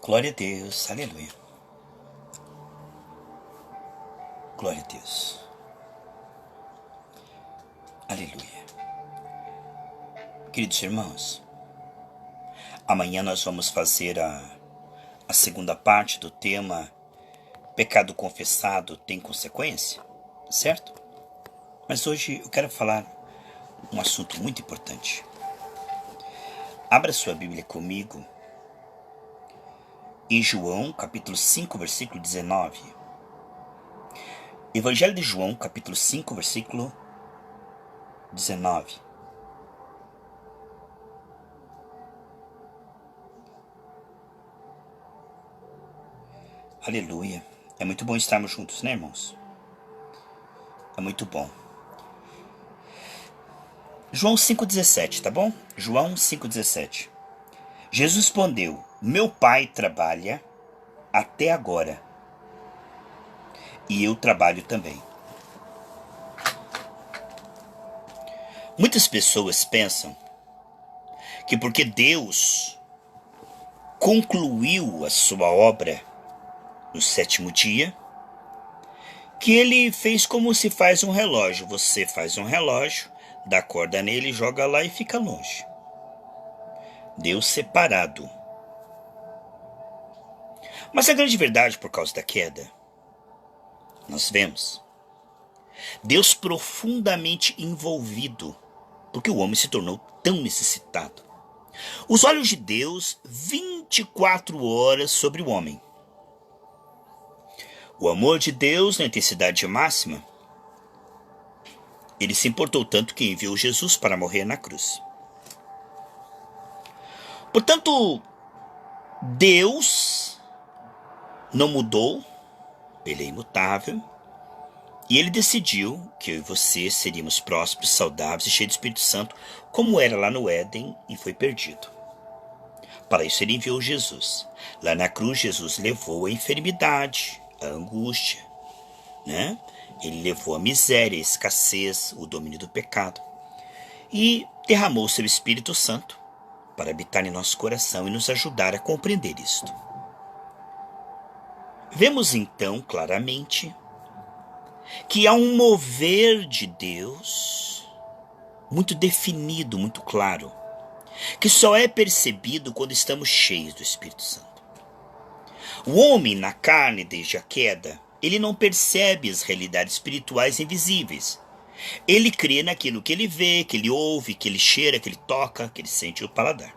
Glória a Deus, aleluia. Glória a Deus. Aleluia. Queridos irmãos, amanhã nós vamos fazer a segunda parte do tema Pecado confessado tem consequência, certo? Mas hoje eu quero falar um assunto muito importante. Abra sua Bíblia comigo em João, capítulo 5, versículo 19. Evangelho de João, capítulo 5, versículo 19. Aleluia. É muito bom estarmos juntos, né, irmãos? É muito bom. João 5,17, tá bom? João 5,17. Jesus respondeu: meu pai trabalha até agora, e eu trabalho também. Muitas pessoas pensam que porque Deus concluiu a sua obra no sétimo dia, que ele fez como se faz um relógio. Você faz um relógio, dá corda nele, joga lá e fica longe. Deus separado. Mas a grande verdade, por causa da queda, nós vemos Deus profundamente envolvido, porque o homem se tornou tão necessitado. Os olhos de Deus 24 horas sobre o homem. O amor de Deus na intensidade máxima, ele se importou tanto que enviou Jesus para morrer na cruz. Portanto, Deus não mudou, ele é imutável, e ele decidiu que eu e você seríamos prósperos, saudáveis e cheios do Espírito Santo, como era lá no Éden e foi perdido. Para isso ele enviou Jesus. Lá na cruz, Jesus levou a enfermidade, a angústia, né? Ele levou a miséria, a escassez, o domínio do pecado. E derramou seu Espírito Santo para habitar em nosso coração e nos ajudar a compreender isto. Vemos então claramente que há um mover de Deus muito definido, muito claro, que só é percebido quando estamos cheios do Espírito Santo. O homem na carne, desde a queda, ele não percebe as realidades espirituais invisíveis. Ele crê naquilo que ele vê, que ele ouve, que ele cheira, que ele toca, que ele sente o paladar.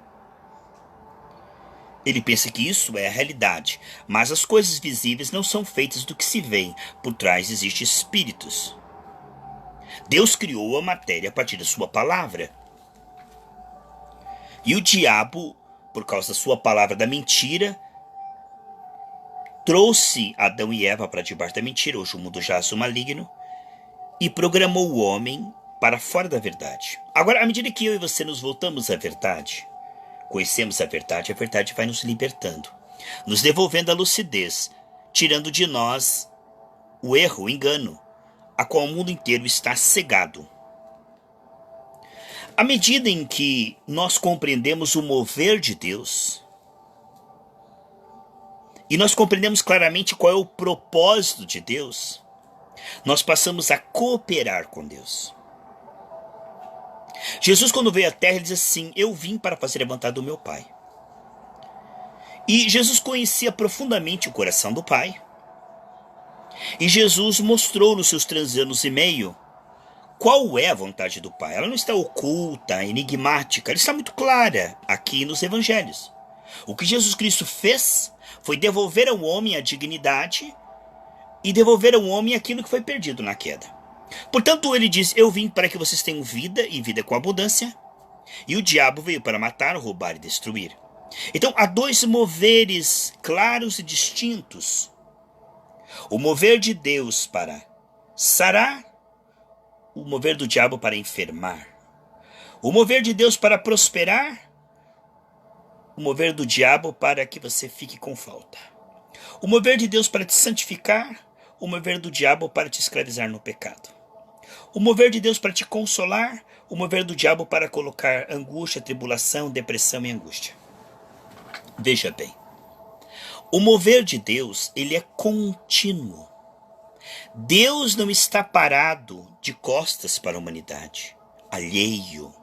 Ele pensa que isso é a realidade, mas as coisas visíveis não são feitas do que se vê. Por trás existem espíritos. Deus criou a matéria a partir da sua palavra. E o diabo, por causa da sua palavra da mentira, trouxe Adão e Eva para debaixo da mentira, hoje o mundo jaz o maligno, e programou o homem para fora da verdade. Agora, à medida que eu e você nos voltamos à verdade, conhecemos a verdade vai nos libertando, nos devolvendo a lucidez, tirando de nós o erro, o engano, a qual o mundo inteiro está cegado. À medida em que nós compreendemos o mover de Deus, e nós compreendemos claramente qual é o propósito de Deus, nós passamos a cooperar com Deus. Jesus, quando veio à terra, ele diz assim: eu vim para fazer a vontade do meu Pai. E Jesus conhecia profundamente o coração do Pai. E Jesus mostrou nos seus 3 anos e meio qual é a vontade do Pai. Ela não está oculta, enigmática, ela está muito clara aqui nos Evangelhos. O que Jesus Cristo fez foi devolver ao homem a dignidade e devolver ao homem aquilo que foi perdido na queda. Portanto, ele diz: eu vim para que vocês tenham vida e vida com abundância, e o diabo veio para matar, roubar e destruir. Então, há 2 moveres claros e distintos. O mover de Deus para sarar, o mover do diabo para enfermar. O mover de Deus para prosperar, o mover do diabo para que você fique com falta. O mover de Deus para te santificar, o mover do diabo para te escravizar no pecado. O mover de Deus para te consolar, o mover do diabo para colocar angústia, tribulação, depressão e angústia. Veja bem, O mover de Deus, ele é contínuo. Deus não está parado de costas para a humanidade, alheio.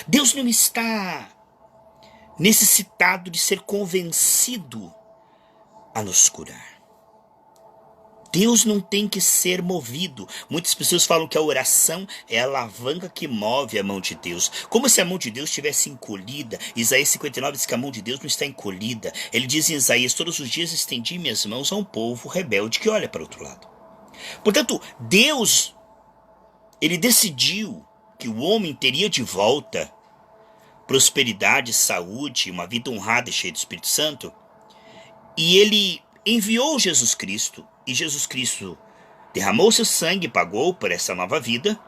Deus não está necessitado de ser convencido a nos curar. Deus não tem que ser movido. Muitas pessoas falam que a oração é a alavanca que move a mão de Deus. Como se a mão de Deus estivesse encolhida. Isaías 59 diz que a mão de Deus não está encolhida. Ele diz em Isaías: todos os dias estendi minhas mãos a um povo rebelde que olha para o outro lado. Portanto, Deus, ele decidiu que o homem teria de volta prosperidade, saúde, uma vida honrada e cheia do Espírito Santo. E ele enviou Jesus Cristo. E Jesus Cristo derramou seu sangue e pagou por essa nova vida.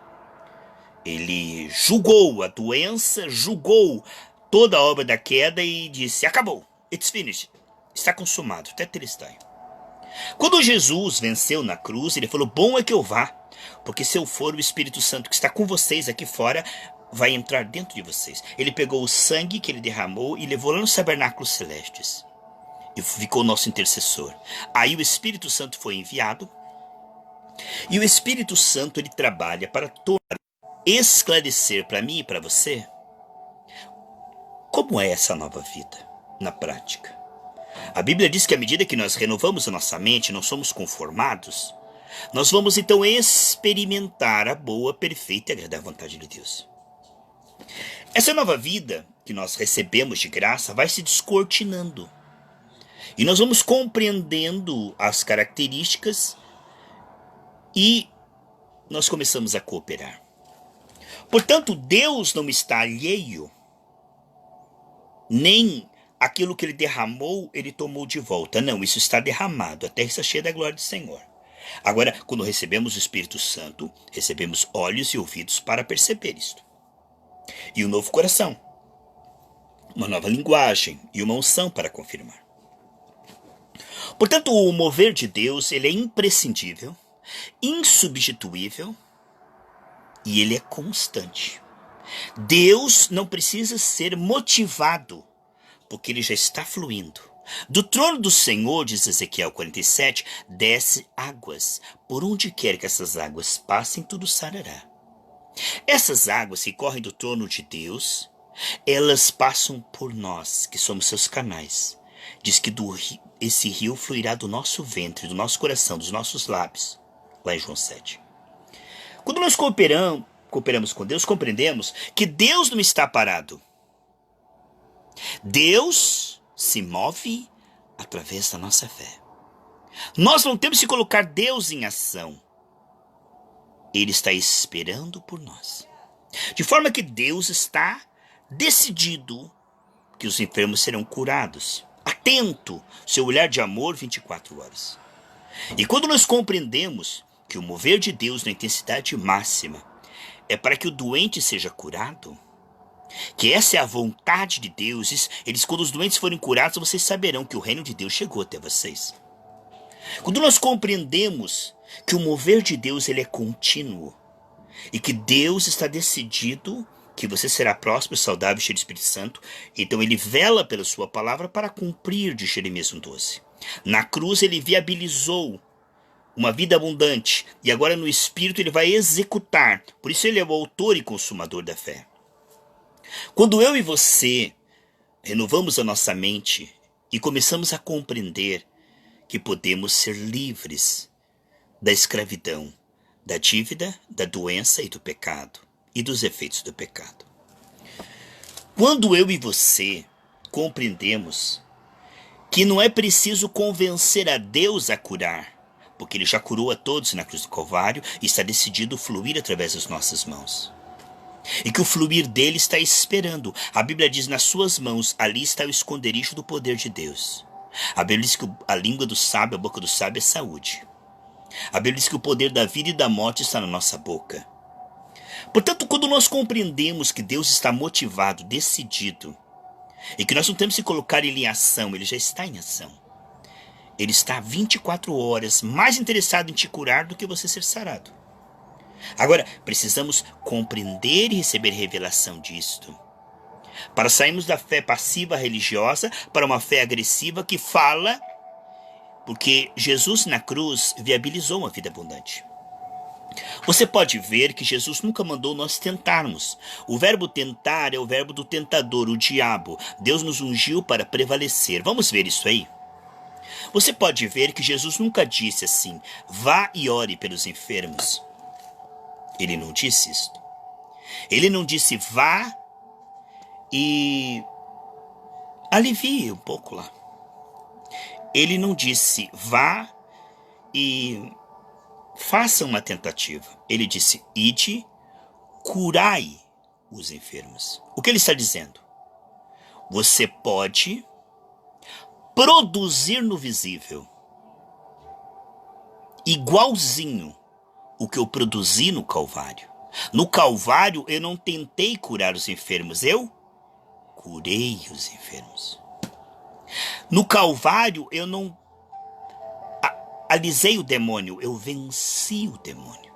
Ele julgou a doença, julgou toda a obra da queda e disse: acabou, it's finished, está consumado, tetelestai. Quando Jesus venceu na cruz, ele falou: bom é que eu vá, porque se eu for, o Espírito Santo que está com vocês aqui fora vai entrar dentro de vocês. Ele pegou o sangue que ele derramou e levou lá nos tabernáculos celestes. E ficou nosso intercessor. Aí o Espírito Santo foi enviado. E o Espírito Santo, ele trabalha para esclarecer para mim e para você como é essa nova vida na prática. A Bíblia diz que à medida que nós renovamos a nossa mente, não somos conformados, nós vamos então experimentar a boa, perfeita e agradável vontade de Deus. Essa nova vida que nós recebemos de graça vai se descortinando. E nós vamos compreendendo as características e nós começamos a cooperar. Portanto, Deus não está alheio, nem aquilo que ele derramou, ele tomou de volta. Não, isso está derramado, a terra está cheia da glória do Senhor. Agora, quando recebemos o Espírito Santo, recebemos olhos e ouvidos para perceber isto. E um novo coração, uma nova linguagem e uma unção para confirmar. Portanto, o mover de Deus, ele é imprescindível, insubstituível e ele é constante. Deus não precisa ser motivado, porque ele já está fluindo. Do trono do Senhor, diz Ezequiel 47, desce águas. Por onde quer que essas águas passem, tudo sarará. Essas águas que correm do trono de Deus, elas passam por nós, que somos seus canais. Diz que esse rio fluirá do nosso ventre, do nosso coração, dos nossos lábios. Lá em João 7. Quando nós cooperamos com Deus, compreendemos que Deus não está parado. Deus se move através da nossa fé. Nós não temos que colocar Deus em ação. Ele está esperando por nós. De forma que Deus está decidido que os enfermos serão curados. Atento, seu olhar de amor 24 horas. E quando nós compreendemos que o mover de Deus na intensidade máxima é para que o doente seja curado, que essa é a vontade de Deus, quando os doentes forem curados, vocês saberão que o reino de Deus chegou até vocês. Quando nós compreendemos que o mover de Deus ele é contínuo e que Deus está decidido que você será próspero, saudável, cheio do Espírito Santo, então ele vela pela sua palavra para cumprir de Jeremias 1:12. Na cruz ele viabilizou uma vida abundante e agora no Espírito ele vai executar. Por isso ele é o autor e consumador da fé. Quando eu e você renovamos a nossa mente e começamos a compreender que podemos ser livres da escravidão, da dívida, da doença e do pecado e dos efeitos do pecado. Quando eu e você compreendemos que não é preciso convencer a Deus a curar, porque ele já curou a todos na cruz do Calvário e está decidido fluir através das nossas mãos. E que o fluir dele está esperando. A Bíblia diz: nas suas mãos, ali está o esconderijo do poder de Deus. A Bíblia diz que a língua do sábio, a boca do sábio é saúde. A Bíblia diz que o poder da vida e da morte está na nossa boca. Portanto, quando nós compreendemos que Deus está motivado, decidido, e que nós não temos que colocar ele em ação, ele já está em ação. Ele está 24 horas mais interessado em te curar do que você ser sarado. Agora, precisamos compreender e receber revelação disto. Para sairmos da fé passiva religiosa para uma fé agressiva que fala, porque Jesus na cruz viabilizou uma vida abundante. Você pode ver que Jesus nunca mandou nós tentarmos. O verbo tentar é o verbo do tentador, o diabo. Deus nos ungiu para prevalecer. Vamos ver isso aí? Você pode ver que Jesus nunca disse assim: vá e ore pelos enfermos. Ele não disse isso. Ele não disse vá e alivie um pouco lá. Ele não disse vá e faça uma tentativa. Ele disse: ide, curai os enfermos. O que ele está dizendo? Você pode produzir no visível igualzinho o que eu produzi no Calvário. No Calvário eu não tentei curar os enfermos, eu curei os enfermos. No Calvário eu não alisei o demônio, eu venci o demônio.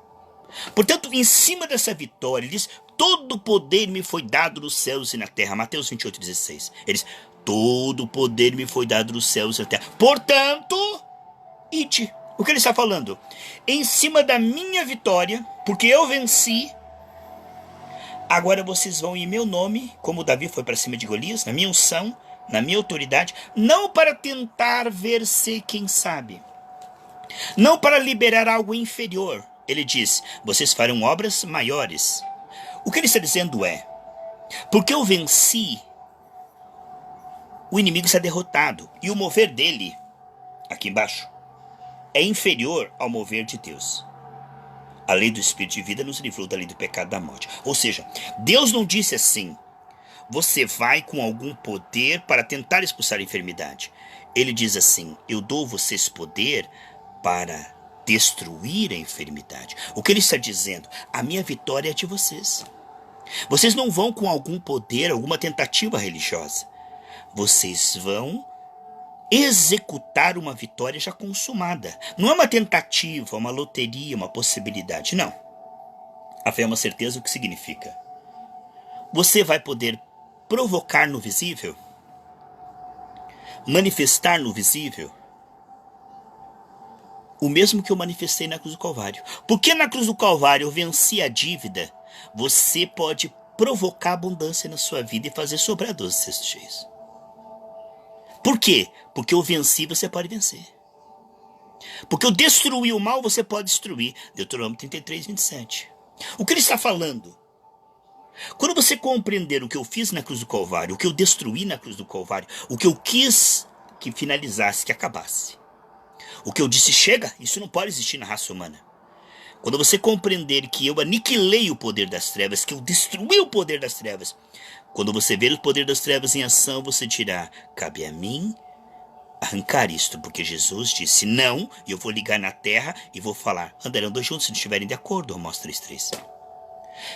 Portanto, em cima dessa vitória, ele diz: todo o poder me foi dado nos céus e na terra. Mateus 28,16. Ele diz: todo o poder me foi dado nos céus e na terra. Portanto, ide. O que ele está falando? Em cima da minha vitória, porque eu venci, agora vocês vão em meu nome, como Davi foi para cima de Golias, na minha unção, na minha autoridade, não para tentar ver se quem sabe, não para liberar algo inferior. Ele diz: vocês farão obras maiores. O que ele está dizendo é: porque eu venci, o inimigo está derrotado, e o mover dele, aqui embaixo, é inferior ao mover de Deus. A lei do Espírito de vida nos livrou da lei do pecado e da morte. Ou seja, Deus não disse assim: você vai com algum poder para tentar expulsar a enfermidade. Ele diz assim: eu dou vocês poder para destruir a enfermidade. O que ele está dizendo? A minha vitória é de vocês. Vocês não vão com algum poder, alguma tentativa religiosa. Vocês vão executar uma vitória já consumada. Não é uma tentativa, uma loteria, uma possibilidade. Não. A fé é uma certeza. O que significa? Você vai poder provocar no visível, manifestar no visível, o mesmo que eu manifestei na cruz do Calvário. Porque na cruz do Calvário eu venci a dívida. Você pode provocar abundância na sua vida e fazer sobrar 12 cestos cheios. Por quê? Porque eu venci, você pode vencer. Porque eu destruí o mal, você pode destruir. Deuteronômio 33:27. O que ele está falando? Quando você compreender o que eu fiz na cruz do Calvário, o que eu destruí na cruz do Calvário, o que eu quis que finalizasse, que acabasse, o que eu disse: chega, isso não pode existir na raça humana. Quando você compreender que eu aniquilei o poder das trevas, que eu destruí o poder das trevas, quando você ver o poder das trevas em ação, você dirá: cabe a mim arrancar isto, porque Jesus disse não, e eu vou ligar na terra e vou falar: andarão dois juntos se estiverem de acordo. Romanos 3:3.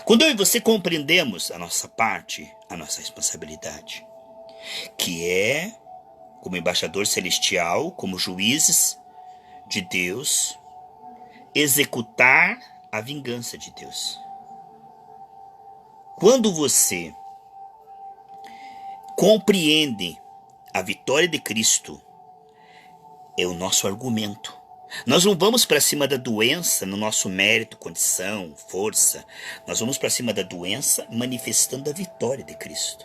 Quando eu e você compreendemos a nossa parte, a nossa responsabilidade, que é, como embaixador celestial, como juízes de Deus, executar a vingança de Deus. Quando você compreende a vitória de Cristo, é o nosso argumento. Nós não vamos para cima da doença no nosso mérito, condição, força. Nós vamos para cima da doença manifestando a vitória de Cristo,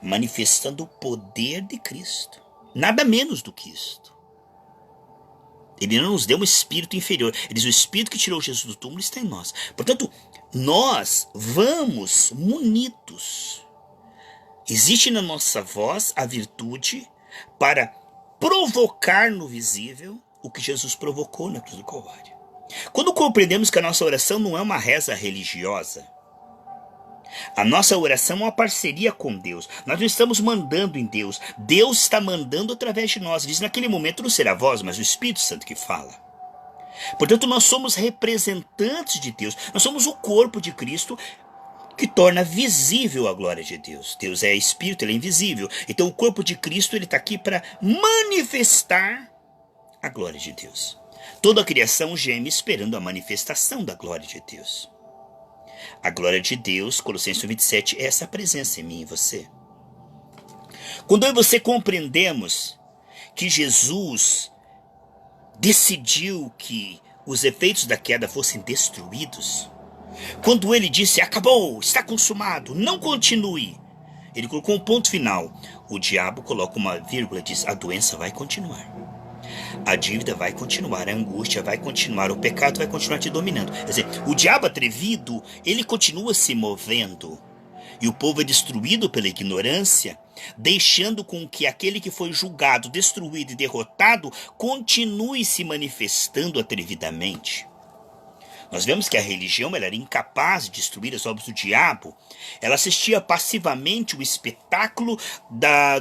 manifestando o poder de Cristo. Nada menos do que isto. Ele não nos deu um espírito inferior. Ele diz: o espírito que tirou Jesus do túmulo está em nós. Portanto, nós vamos munidos. Existe na nossa voz a virtude para provocar no visível o que Jesus provocou na cruz do Calvário. Quando compreendemos que a nossa oração não é uma reza religiosa, a nossa oração é uma parceria com Deus. Nós não estamos mandando em Deus. Deus está mandando através de nós. Diz: naquele momento não será a voz, mas o Espírito Santo que fala. Portanto, nós somos representantes de Deus. Nós somos o corpo de Cristo, que torna visível a glória de Deus. Deus é Espírito, Ele é invisível. Então o corpo de Cristo está aqui para manifestar a glória de Deus. Toda a criação geme esperando a manifestação da glória de Deus. A glória de Deus, Colossenses 27, é essa presença em mim e você. Quando eu e você compreendemos que Jesus decidiu que os efeitos da queda fossem destruídos, quando ele disse, acabou, está consumado, não continue, ele colocou um ponto final. O diabo coloca uma vírgula e diz, a doença vai continuar. A dívida vai continuar, a angústia vai continuar, o pecado vai continuar te dominando. Quer dizer, o diabo atrevido, ele continua se movendo. E o povo é destruído pela ignorância, deixando com que aquele que foi julgado, destruído e derrotado continue se manifestando atrevidamente. Nós vemos que a religião ela era incapaz de destruir as obras do diabo. Ela assistia passivamente o espetáculo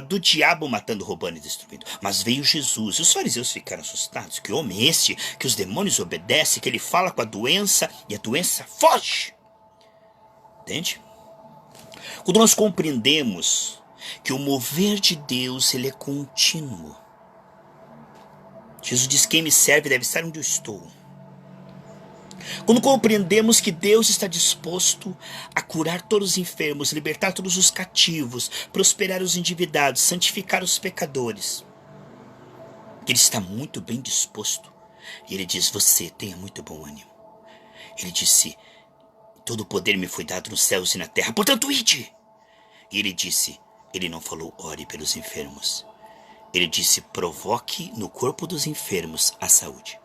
do diabo matando, roubando e destruindo. Mas veio Jesus e os fariseus ficaram assustados. Que homem é este que os demônios obedecem, que ele fala com a doença e a doença foge? Entende? Quando nós compreendemos que o mover de Deus ele é contínuo. Jesus diz, quem me serve deve estar onde eu estou. Quando compreendemos que Deus está disposto a curar todos os enfermos, libertar todos os cativos, prosperar os endividados, santificar os pecadores, que Ele está muito bem disposto. E Ele diz, você tenha muito bom ânimo. Ele disse, todo o poder me foi dado nos céus e na terra, portanto ide. E Ele disse, Ele não falou ore pelos enfermos. Ele disse, provoque no corpo dos enfermos a saúde.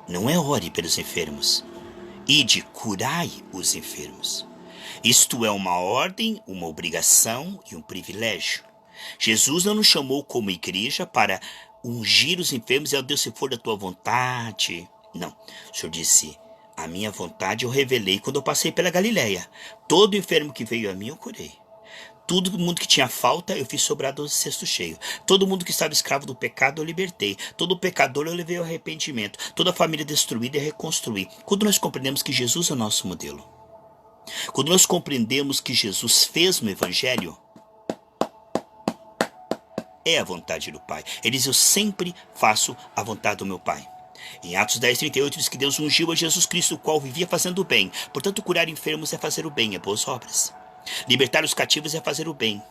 Não é ore pelos enfermos. Ide, curai os enfermos. Isto é uma ordem, uma obrigação e um privilégio. Jesus não nos chamou como igreja para ungir os enfermos e ao Deus se for da tua vontade. Não. O Senhor disse, a minha vontade eu revelei quando eu passei pela Galileia. Todo enfermo que veio a mim eu curei. Todo mundo que tinha falta, eu fiz sobrar 12 cestos cheios. Todo mundo que estava escravo do pecado, eu libertei. Todo pecador, eu levei ao arrependimento. Toda família destruída, eu reconstruí. Quando nós compreendemos que Jesus é o nosso modelo. Quando nós compreendemos que Jesus fez no Evangelho, é a vontade do Pai. Ele diz, eu sempre faço a vontade do meu Pai. Em Atos 10:38 diz que Deus ungiu a Jesus Cristo, o qual vivia fazendo o bem. Portanto, curar enfermos é fazer o bem, é boas obras. Libertar os cativos é fazer o bem.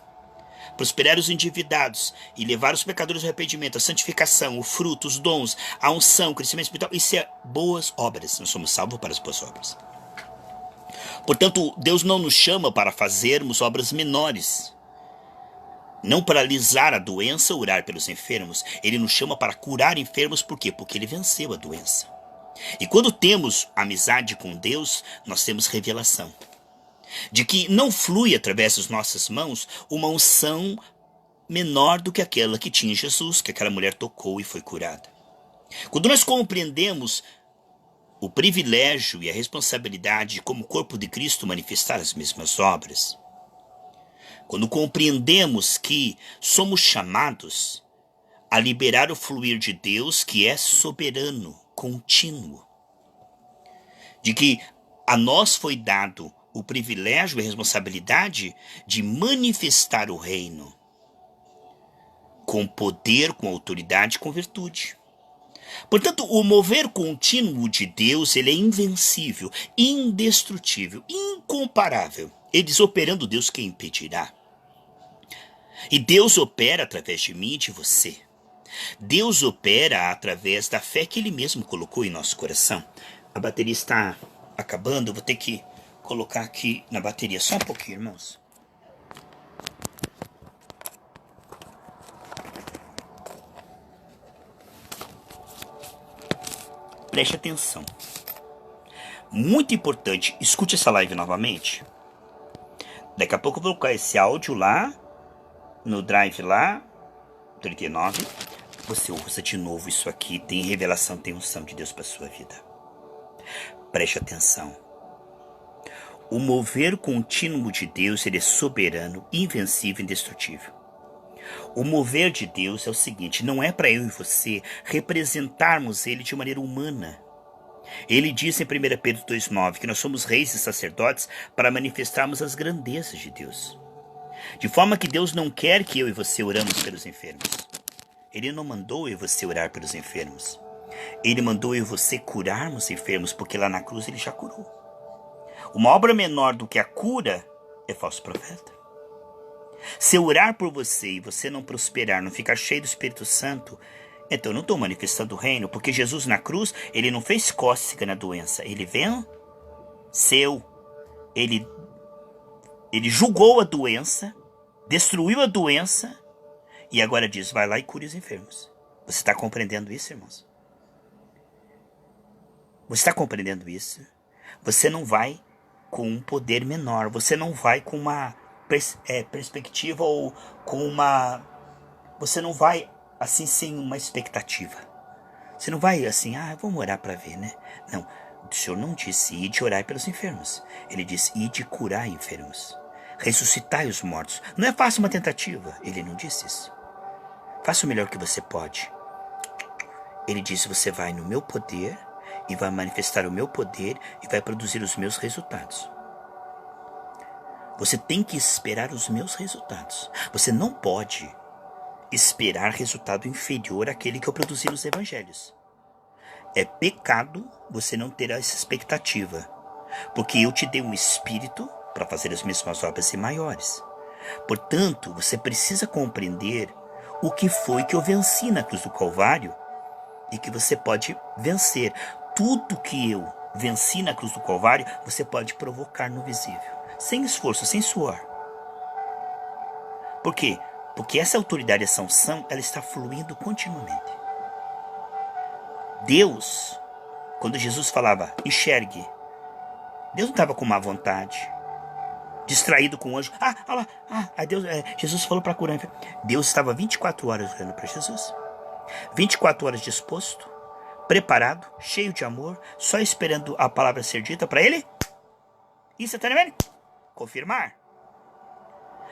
Prosperar os endividados e levar os pecadores ao arrependimento, a santificação, o fruto, os dons, a unção, o crescimento espiritual, isso é boas obras. Nós somos salvos para as boas obras. Portanto, Deus não nos chama para fazermos obras menores. Não para alisar a doença ou orar pelos enfermos. Ele nos chama para curar enfermos, por quê? Porque Ele venceu a doença. E quando temos amizade com Deus, nós temos revelação. De que não flui através das nossas mãos uma unção menor do que aquela que tinha Jesus, que aquela mulher tocou e foi curada. Quando nós compreendemos o privilégio e a responsabilidade de, como corpo de Cristo, manifestar as mesmas obras, quando compreendemos que somos chamados a liberar o fluir de Deus, que é soberano, contínuo, de que a nós foi dado o privilégio e a responsabilidade de manifestar o reino com poder, com autoridade, com virtude. Portanto, o mover contínuo de Deus, ele é invencível, indestrutível, incomparável. Ele diz, operando Deus, quem impedirá? E Deus opera através de mim e de você. Deus opera através da fé que Ele mesmo colocou em nosso coração. A bateria está acabando, eu vou ter que colocar aqui na bateria só um pouquinho, irmãos. Preste atenção. Muito importante, escute essa live novamente. Daqui a pouco eu vou colocar esse áudio lá, no drive lá, 39. Você ouça de novo isso aqui, tem revelação, tem unção de Deus para sua vida. Preste atenção. O mover contínuo de Deus, ele é soberano, invencível, indestrutível. O mover de Deus é o seguinte, não é para eu e você representarmos Ele de maneira humana. Ele diz em 1 Pedro 2,9 que nós somos reis e sacerdotes para manifestarmos as grandezas de Deus. De forma que Deus não quer que eu e você oramos pelos enfermos. Ele não mandou eu e você orar pelos enfermos. Ele mandou eu e você curarmos enfermos, porque lá na cruz Ele já curou. Uma obra menor do que a cura é falso profeta. Se eu orar por você e você não prosperar, não ficar cheio do Espírito Santo, então eu não estou manifestando o reino, porque Jesus na cruz, ele não fez cócega na doença, ele venceu. Ele julgou a doença, destruiu a doença, e agora diz, vai lá e cure os enfermos. Você está compreendendo isso, irmãos? Você está compreendendo isso? Você não vai com um poder menor, você não vai com uma perspectiva ou com uma... Você não vai assim sem uma expectativa. Você não vai assim, vamos orar para ver, né? Não, o Senhor não disse ide orar pelos enfermos. Ele disse ide curar enfermos. Ressuscitai os mortos. Não é fácil uma tentativa. Ele não disse isso. Faça o melhor que você pode. Ele disse, você vai no meu poder e vai manifestar o meu poder e vai produzir os meus resultados. Você tem que esperar os meus resultados. Você não pode esperar resultado inferior àquele que eu produzi nos evangelhos. É pecado você não ter essa expectativa, porque eu te dei um espírito para fazer as mesmas obras e maiores. Portanto, você precisa compreender o que foi que eu venci na cruz do Calvário e que você pode vencer. Tudo que eu venci na cruz do Calvário, você pode provocar no visível, sem esforço, sem suor. Por quê? Porque essa autoridade, essa unção, ela está fluindo continuamente. Deus, quando Jesus falava, enxergue, Deus não estava com má vontade, distraído com o anjo. Olha lá, Deus, Jesus falou para curar. Deus estava 24 horas olhando para Jesus. 24 horas disposto, preparado, cheio de amor, só esperando a palavra ser dita para ele. Instantaneamente, confirmar.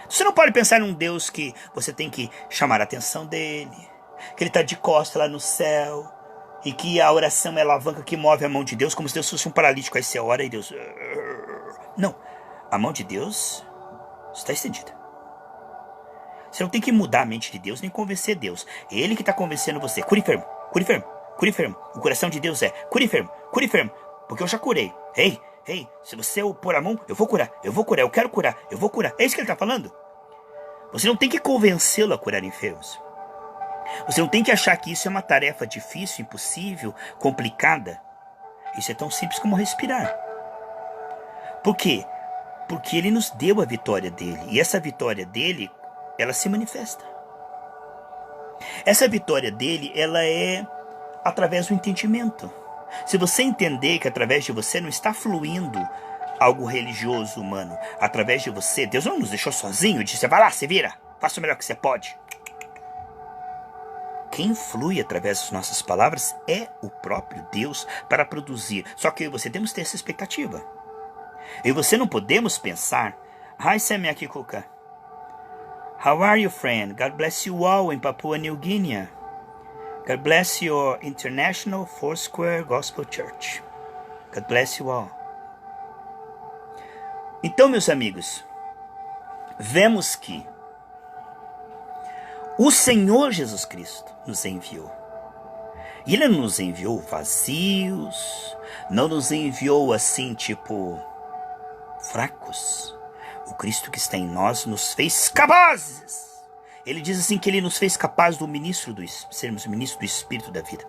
Você não pode pensar num Deus que você tem que chamar a atenção dele, que ele está de costas lá no céu, e que a oração é a alavanca que move a mão de Deus, como se Deus fosse um paralítico. Aí você ora e Deus... Não, a mão de Deus está estendida. Você não tem que mudar a mente de Deus, nem convencer Deus. É Ele que está convencendo você. Cure enfermo, cure enfermo, cure enfermo. O coração de Deus é, cure enfermo, porque eu já curei. Ei, se você pôr a mão, eu vou curar, eu quero curar, eu vou curar. É isso que ele está falando. Você não tem que convencê-lo a curar enfermos. Você não tem que achar que isso é uma tarefa difícil, impossível, complicada. Isso é tão simples como respirar. Por quê? Porque ele nos deu a vitória dele. E essa vitória dele, ela se manifesta. Essa vitória dele, ela é através do entendimento. Se você entender que através de você não está fluindo algo religioso humano, através de você, Deus não nos deixou sozinho, disse, vai lá, se vira, faça o melhor que você pode. Quem flui através das nossas palavras é o próprio Deus para produzir. Só que eu e você temos que ter essa expectativa. Eu e você não podemos pensar, hi Sammy Akikuka, how are you friend? God bless you all in Papua New Guinea. God bless your International Foursquare Gospel Church. God bless you all. Então, meus amigos, vemos que o Senhor Jesus Cristo nos enviou. E Ele não nos enviou vazios, não nos enviou assim, tipo, fracos. O Cristo que está em nós nos fez capazes. Ele diz assim que Ele nos fez capazes sermos ministros do Espírito da vida.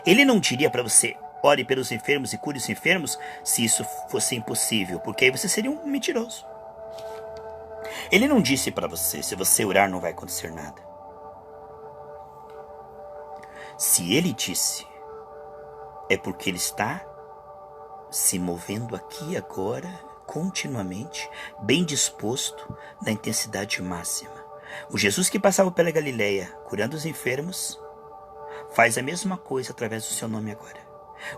Ele não diria para você, ore pelos enfermos e cure os enfermos, se isso fosse impossível, porque aí você seria um mentiroso. Ele não disse para você, se você orar não vai acontecer nada. Se Ele disse, é porque Ele está se movendo aqui agora, continuamente, bem disposto, na intensidade máxima. O Jesus que passava pela Galileia, curando os enfermos, faz a mesma coisa através do seu nome agora.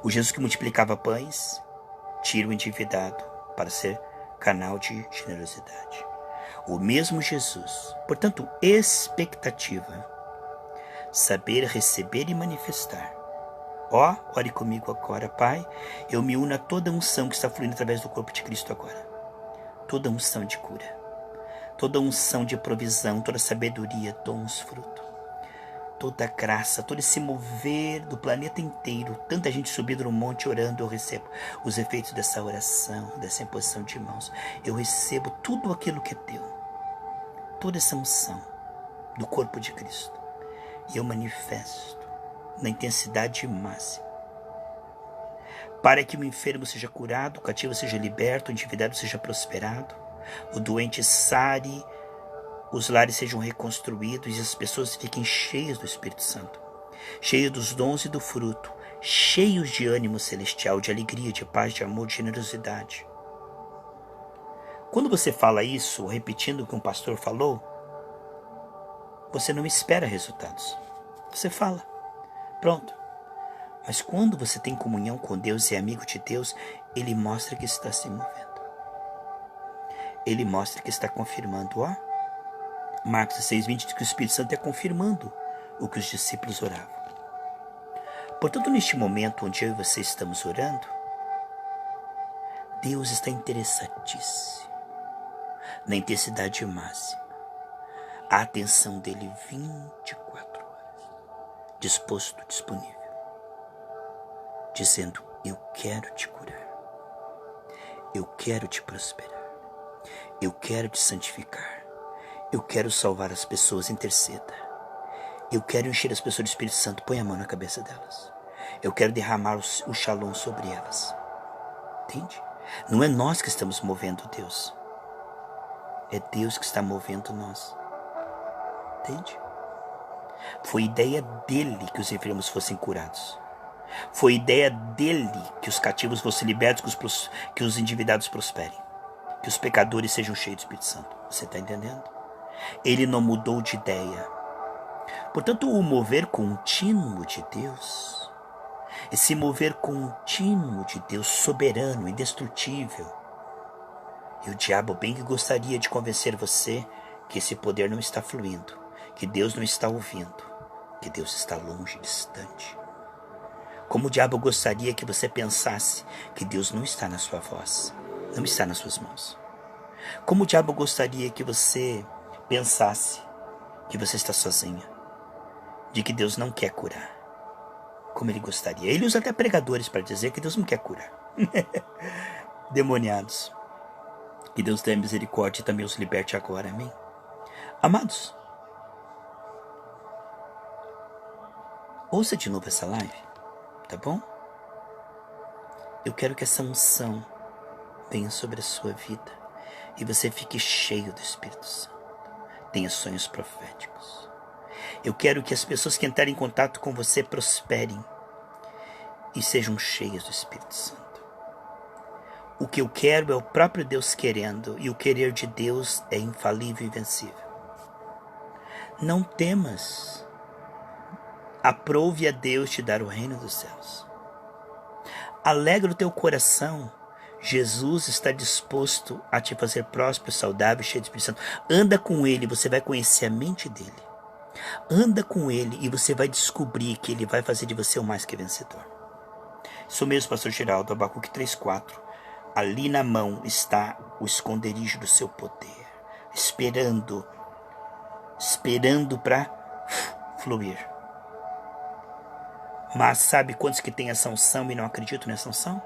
O Jesus que multiplicava pães, tira o endividado para ser canal de generosidade. O mesmo Jesus. Portanto, expectativa. Saber receber e manifestar. Ore comigo agora, Pai. Eu me uno a toda unção que está fluindo através do corpo de Cristo agora. Toda unção de cura. Toda unção de provisão, toda sabedoria, dons, fruto. Toda graça, todo esse mover do planeta inteiro. Tanta gente subindo no monte orando, eu recebo os efeitos dessa oração, dessa imposição de mãos. Eu recebo tudo aquilo que é teu. toda essa unção do corpo de Cristo. E eu manifesto na intensidade máxima, para que o enfermo seja curado, o cativo seja liberto, o endividado seja prosperado, o doente sare, os lares sejam reconstruídos e as pessoas fiquem cheias do Espírito Santo, cheias dos dons e do fruto, cheios de ânimo celestial, de alegria, de paz, de amor, de generosidade. Quando você fala isso, repetindo o que um pastor falou, você não espera resultados. Você fala, pronto. Mas quando você tem comunhão com Deus e é amigo de Deus, Ele mostra que está se movendo. Ele mostra que está confirmando. Marcos 6,20 diz que o Espírito Santo é confirmando o que os discípulos oravam. Portanto, neste momento onde eu e você estamos orando, Deus está interessadíssimo na intensidade máxima. A atenção dele 24 horas, disposto, disponível, dizendo: eu quero te curar, eu quero te prosperar, eu quero te santificar, eu quero salvar as pessoas, interceda, eu quero encher as pessoas do Espírito Santo, põe a mão na cabeça delas, eu quero derramar o shalom sobre elas. Entende? Não é nós que estamos movendo Deus, é Deus que está movendo nós. Entende? Foi ideia dele que os enfermos fossem curados. Foi ideia dele que os cativos fossem libertos, que os endividados prosperem, que os pecadores sejam cheios do Espírito Santo. Você está entendendo? Ele não mudou de ideia. Portanto, o mover contínuo de Deus, esse mover contínuo de Deus, soberano, indestrutível, e o diabo bem que gostaria de convencer você que esse poder não está fluindo, que Deus não está ouvindo, que Deus está longe, distante. Como o diabo gostaria que você pensasse que Deus não está na sua voz, não está nas suas mãos. Como o diabo gostaria que você pensasse que você está sozinha, de que Deus não quer curar. Como ele gostaria. Ele usa até pregadores para dizer que Deus não quer curar. Demoniados. Que Deus tenha misericórdia e também os liberte agora, amém? Amados, ouça de novo essa live, tá bom? Eu quero que essa unção venha sobre a sua vida e você fique cheio do Espírito Santo. Tenha sonhos proféticos. Eu quero que as pessoas que entrarem em contato com você prosperem e sejam cheias do Espírito Santo. O que eu quero é o próprio Deus querendo, e o querer de Deus é infalível e invencível. Não temas. Aprove a Deus te dar o reino dos céus. Alegra o teu coração. Jesus está disposto a te fazer próspero, saudável, cheio do Espírito Santo. Anda com Ele, você vai conhecer a mente dEle. Anda com Ele e você vai descobrir que Ele vai fazer de você o mais que vencedor. Sou mesmo, pastor Geraldo, Abacuque 3,4. Ali na mão está o esconderijo do seu poder, esperando para fluir. Mas sabe quantos que tem essa unção e não acreditam nessa unção?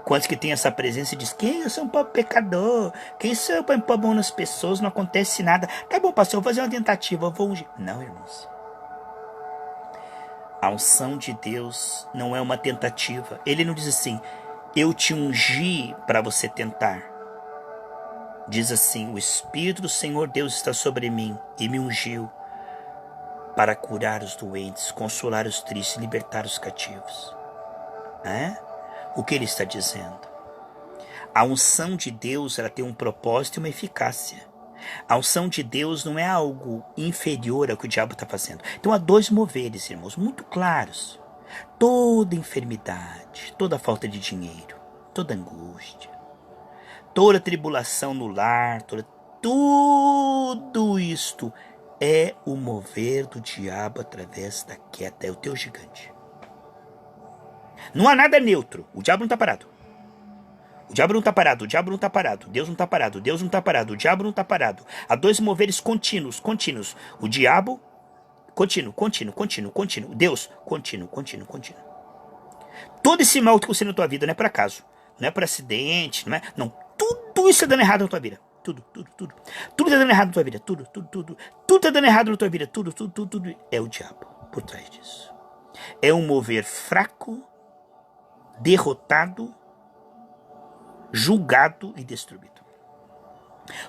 Quantos que tem essa presença e diz: quem eu sou um pobre pecador, quem sou eu para impor a mão nas pessoas, não acontece nada. Tá bom, pastor, eu vou fazer uma tentativa, eu vou ungir. Não, irmãos. A unção de Deus não é uma tentativa. Ele não diz assim: eu te ungi para você tentar. Diz assim: o Espírito do Senhor Deus está sobre mim e me ungiu para curar os doentes, consolar os tristes, libertar os cativos. O que ele está dizendo? A unção de Deus, ela tem um propósito e uma eficácia. A unção de Deus não é algo inferior ao que o diabo está fazendo. Então há dois moveres, irmãos, muito claros. Toda enfermidade, toda falta de dinheiro, toda angústia, toda tribulação no lar, tudo isto é o mover do diabo através da queda, é o teu gigante. Não há nada neutro, o diabo não está parado. O diabo não está parado, o diabo não está parado, Deus não está parado, Deus não está parado, o diabo não está parado. Há dois moveres contínuos. O diabo, contínuo. Deus, contínuo. Todo esse mal que você tem na tua vida não é por acaso, não é por acidente, não, tudo isso é dando errado na tua vida. Tudo, tudo, tudo. Tudo tá dando errado na tua vida. Tudo, tudo, tudo. Tudo tá dando errado na tua vida. Tudo, tudo, tudo, tudo. É o diabo por trás disso. É um mover fraco, derrotado, julgado e destruído.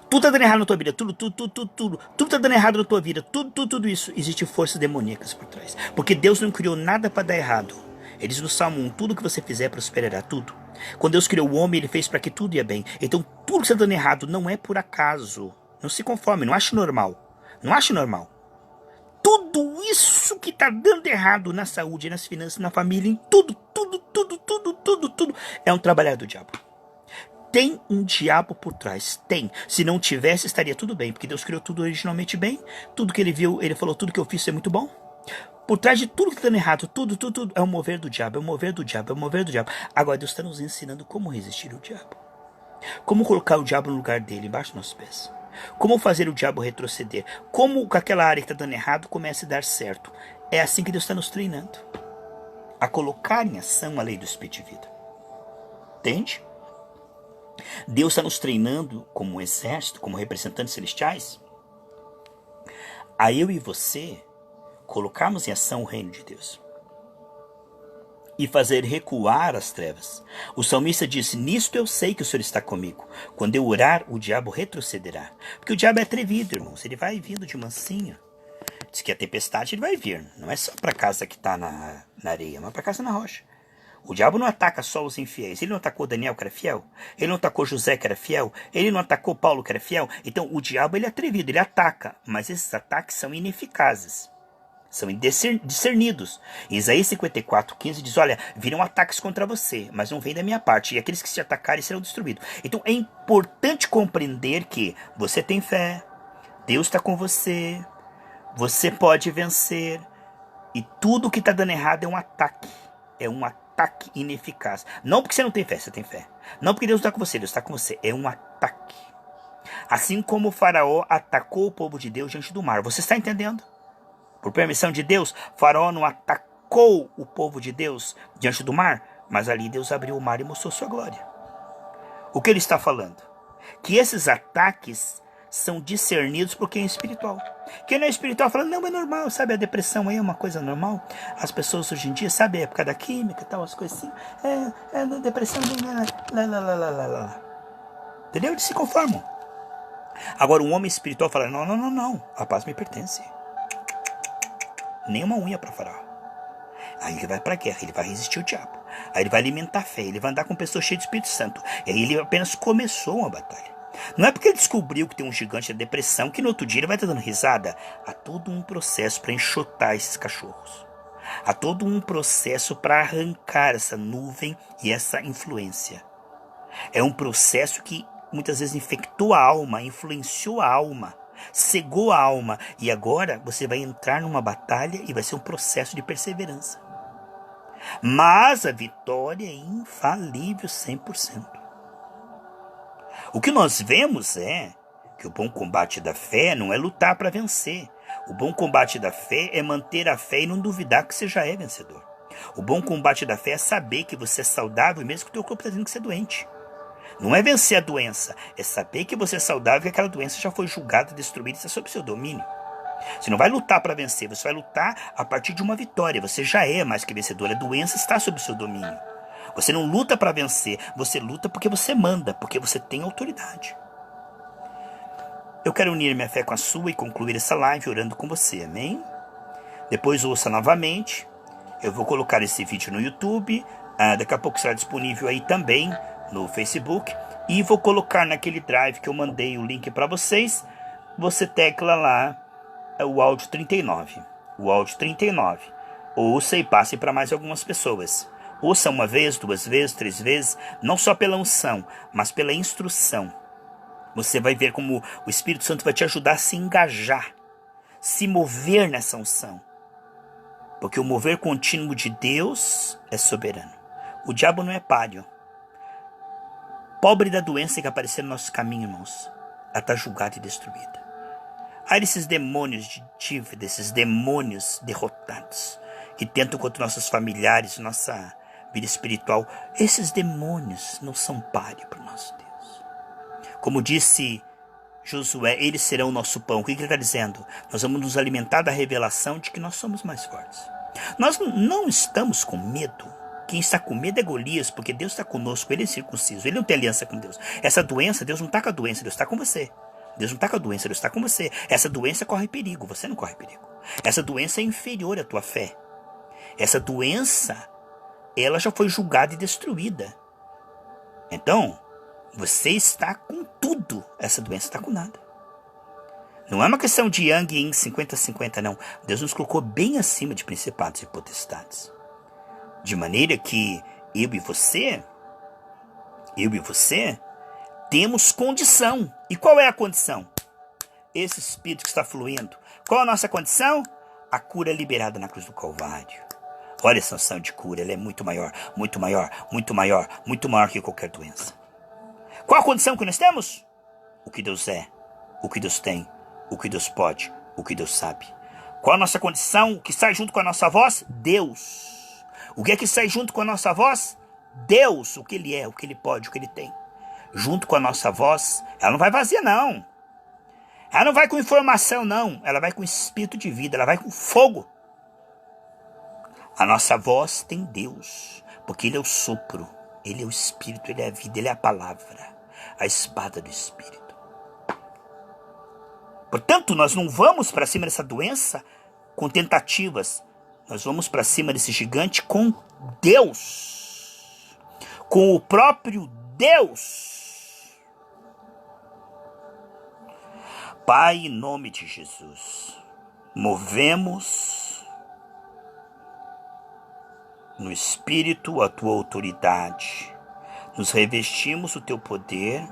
Tudo tá dando errado na tua vida. Tudo, tudo, tudo, tudo, tudo. Tudo tá dando errado na tua vida. Tudo, tudo, tudo isso. Existem forças demoníacas por trás. Porque Deus não criou nada para dar errado. Ele diz no Salmo 1, tudo que você fizer prosperará, tudo. Quando Deus criou o homem, ele fez para que tudo ia bem. Então, tudo que está dando errado não é por acaso. Não se conforme, não ache normal. Não ache normal. Tudo isso que está dando errado na saúde, nas finanças, na família, em tudo, tudo, tudo, tudo, tudo, tudo, é um trabalhar do diabo. Tem um diabo por trás, tem. Se não tivesse, estaria tudo bem, porque Deus criou tudo originalmente bem. Tudo que ele viu, ele falou, tudo que eu fiz é muito bom. Por trás de tudo que está dando errado, tudo, tudo, tudo, é o mover do diabo, é o mover do diabo, é o mover do diabo. Agora Deus está nos ensinando como resistir ao diabo. Como colocar o diabo no lugar dele, embaixo dos nossos pés. Como fazer o diabo retroceder. Como com aquela área que está dando errado comece a dar certo. É assim que Deus está nos treinando. A colocar em ação a lei do Espírito de vida. Entende? Deus está nos treinando como um exército, como representantes celestiais. A eu e você colocarmos em ação o reino de Deus e fazer recuar as trevas. O salmista disse, nisto eu sei que o Senhor está comigo. Quando eu orar, o diabo retrocederá. Porque o diabo é atrevido, irmãos. Ele vai vindo de mansinho. Diz que a tempestade ele vai vir. Não é só para casa que está na areia, mas para casa na rocha. O diabo não ataca só os infiéis. Ele não atacou Daniel, que era fiel. Ele não atacou José, que era fiel. Ele não atacou Paulo, que era fiel. Então, o diabo ele é atrevido, ele ataca. Mas esses ataques são ineficazes. São discernidos. Isaías 54:15 diz, olha, virão ataques contra você, mas não vem da minha parte. E aqueles que se atacarem serão destruídos. Então, é importante compreender que você tem fé. Deus está com você. Você pode vencer. E tudo que está dando errado é um ataque. É um ataque ineficaz. Não porque você não tem fé, você tem fé. Não porque Deus está com você, Deus está com você. É um ataque. Assim como o faraó atacou o povo de Deus diante do mar. Você está entendendo? Por permissão de Deus, faraó não atacou o povo de Deus diante do mar. Mas ali Deus abriu o mar e mostrou sua glória. O que ele está falando? Que esses ataques são discernidos por quem é espiritual. Quem não é espiritual fala, não, é normal, sabe, a depressão aí é uma coisa normal. As pessoas hoje em dia, sabe, a época da química e tal, as coisas assim, depressão, entendeu? Eles se conformam. Agora, um homem espiritual fala, não, a paz me pertence. Nem uma unha para faraó. Aí ele vai para a guerra, ele vai resistir ao diabo. Aí ele vai alimentar a fé, ele vai andar com pessoas cheias de Espírito Santo. E aí ele apenas começou uma batalha. Não é porque ele descobriu que tem um gigante da depressão que no outro dia ele vai estar dando risada. Há todo um processo para enxotar esses cachorros. Há todo um processo para arrancar essa nuvem e essa influência. É um processo que muitas vezes infectou a alma, influenciou a alma, cegou a alma. E agora você vai entrar numa batalha e vai ser um processo de perseverança. Mas a vitória é infalível 100%. O que nós vemos é que o bom combate da fé não é lutar para vencer. O bom combate da fé é manter a fé e não duvidar que você já é vencedor. O bom combate da fé é saber que você é saudável mesmo que o teu corpo está dizendo que você é doente. Não é vencer a doença, é saber que você é saudável e que aquela doença já foi julgada, destruída e está sob seu domínio. Você não vai lutar para vencer, você vai lutar a partir de uma vitória. Você já é mais que vencedor, a doença está sob seu domínio. Você não luta para vencer, você luta porque você manda, porque você tem autoridade. Eu quero unir minha fé com a sua e concluir essa live orando com você, amém? Depois ouça novamente. Eu vou colocar esse vídeo no YouTube. Daqui a pouco será disponível aí também no Facebook. E vou colocar naquele drive que eu mandei o link para vocês. Você tecla lá o áudio 39. O áudio 39. Ouça e passe para mais algumas pessoas. Ouça uma vez, 2 vezes, 3 vezes. Não só pela unção, mas pela instrução. Você vai ver como o Espírito Santo vai te ajudar a se engajar, se mover nessa unção. Porque o mover contínuo de Deus é soberano. O diabo não é páreo. Pobre da doença que aparecer no nosso caminho, irmãos. Ela está julgada e destruída. Há esses demônios de dívida, esses demônios derrotados, que tentam contra nossos familiares, nossa vida espiritual. Esses demônios não são páreo para o nosso Deus. Como disse Josué, eles serão o nosso pão. O que ele está dizendo? Nós vamos nos alimentar da revelação de que nós somos mais fortes. Nós não estamos com medo. Quem está com medo é Golias, porque Deus está conosco, ele é circunciso, ele não tem aliança com Deus. Essa doença, Deus não está com a doença, Deus está com você. Deus não está com a doença, Deus está com você. Essa doença corre perigo, você não corre perigo. Essa doença é inferior à tua fé. Essa doença, ela já foi julgada e destruída. Então, você está com tudo, essa doença está com nada. Não é uma questão de yang e yin 50-50, não. Deus nos colocou bem acima de principados e potestades. De maneira que eu e você, temos condição. E qual é a condição? Esse Espírito que está fluindo. Qual a nossa condição? A cura liberada na cruz do Calvário. Olha essa noção de cura, ela é muito maior, muito maior, muito maior, muito maior que qualquer doença. Qual a condição que nós temos? O que Deus é, o que Deus tem, o que Deus pode, o que Deus sabe. Qual a nossa condição? O que sai junto com a nossa voz? Deus. O que é que sai junto com a nossa voz? Deus. O que Ele é, o que Ele pode, o que Ele tem. Junto com a nossa voz, ela não vai vazia, não. Ela não vai com informação, não. Ela vai com espírito de vida, ela vai com fogo. A nossa voz tem Deus, porque Ele é o sopro, Ele é o Espírito, Ele é a vida, Ele é a palavra, a espada do Espírito. Portanto, nós não vamos para cima dessa doença com tentativas. Nós vamos para cima desse gigante com Deus. Com o próprio Deus. Pai, em nome de Jesus, movemos no Espírito a tua autoridade. Nos revestimos do teu poder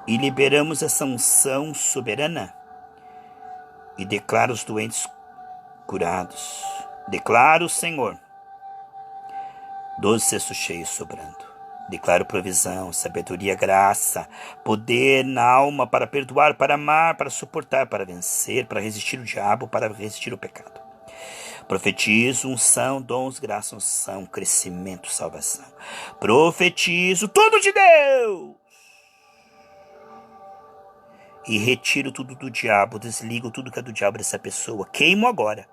e liberamos essa unção soberana. E declaro os doentes curados. Declaro, Senhor, 12 cestos cheios sobrando. Declaro provisão, sabedoria, graça, poder na alma para perdoar, para amar, para suportar, para vencer, para resistir o diabo, para resistir o pecado. Profetizo unção, dons, graça, unção, crescimento, salvação. Profetizo tudo de Deus. E retiro tudo do diabo, desligo tudo que é do diabo dessa pessoa. Queimo agora.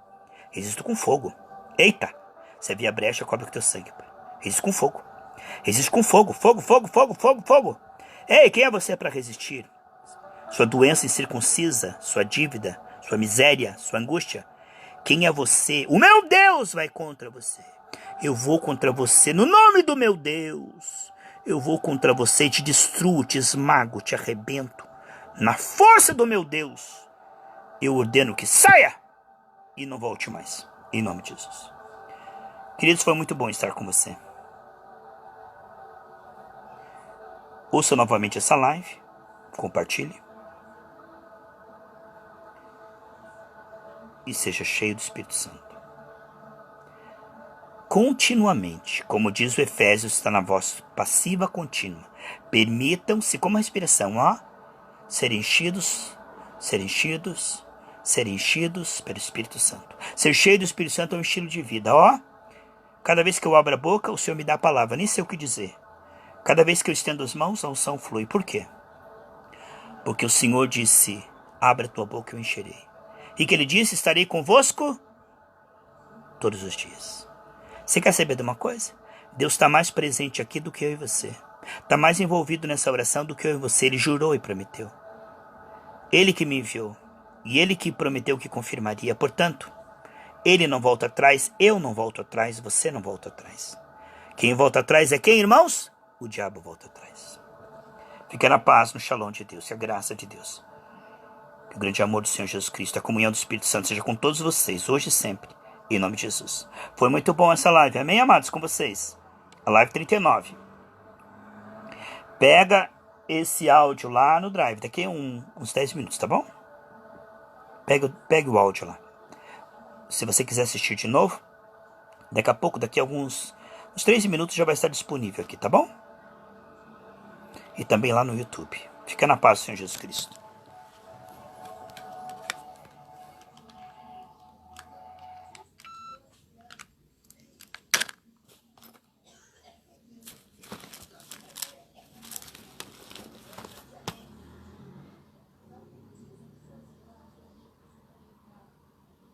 Resisto com fogo. Eita! Se havia brecha, cobre com teu sangue. Resisto com fogo. Resisto com fogo. Fogo, fogo, fogo, fogo, fogo. Ei, quem é você para resistir? Sua doença incircuncisa, sua dívida, sua miséria, sua angústia. Quem é você? O meu Deus vai contra você. Eu vou contra você no nome do meu Deus. Eu vou contra você e te destruo, te esmago, te arrebento. Na força do meu Deus, eu ordeno que saia e não volte mais. Em nome de Jesus. Queridos, foi muito bom estar com você. Ouça novamente essa live. Compartilhe. E seja cheio do Espírito Santo. Continuamente, como diz o Efésios, está na voz passiva contínua. Permitam-se, como a respiração, ser enchidos pelo Espírito Santo. Ser cheio do Espírito Santo é um estilo de vida. Cada vez que eu abro a boca, o Senhor me dá a palavra, nem sei o que dizer. Cada vez que eu estendo as mãos, a unção flui. Por quê? Porque o Senhor disse, abra a tua boca e eu encherei. E que Ele disse, estarei convosco todos os dias. Você quer saber de uma coisa? Deus está mais presente aqui do que eu e você. Está mais envolvido nessa oração do que eu e você. Ele jurou e prometeu. Ele que me enviou. E Ele que prometeu que confirmaria. Portanto, Ele não volta atrás, eu não volto atrás, você não volta atrás. Quem volta atrás é quem, irmãos? O diabo volta atrás. Fique na paz, no shalom de Deus, e a graça de Deus. Que o grande amor do Senhor Jesus Cristo, a comunhão do Espírito Santo seja com todos vocês, hoje e sempre, em nome de Jesus. Foi muito bom essa live, amém, amados, com vocês? A live 39. Pega esse áudio lá no Drive, daqui a uns 10 minutos, tá bom? Pegue o áudio lá. Se você quiser assistir de novo, daqui a pouco, daqui a uns 13 minutos já vai estar disponível aqui, tá bom? E também lá no YouTube. Fica na paz do Senhor Jesus Cristo.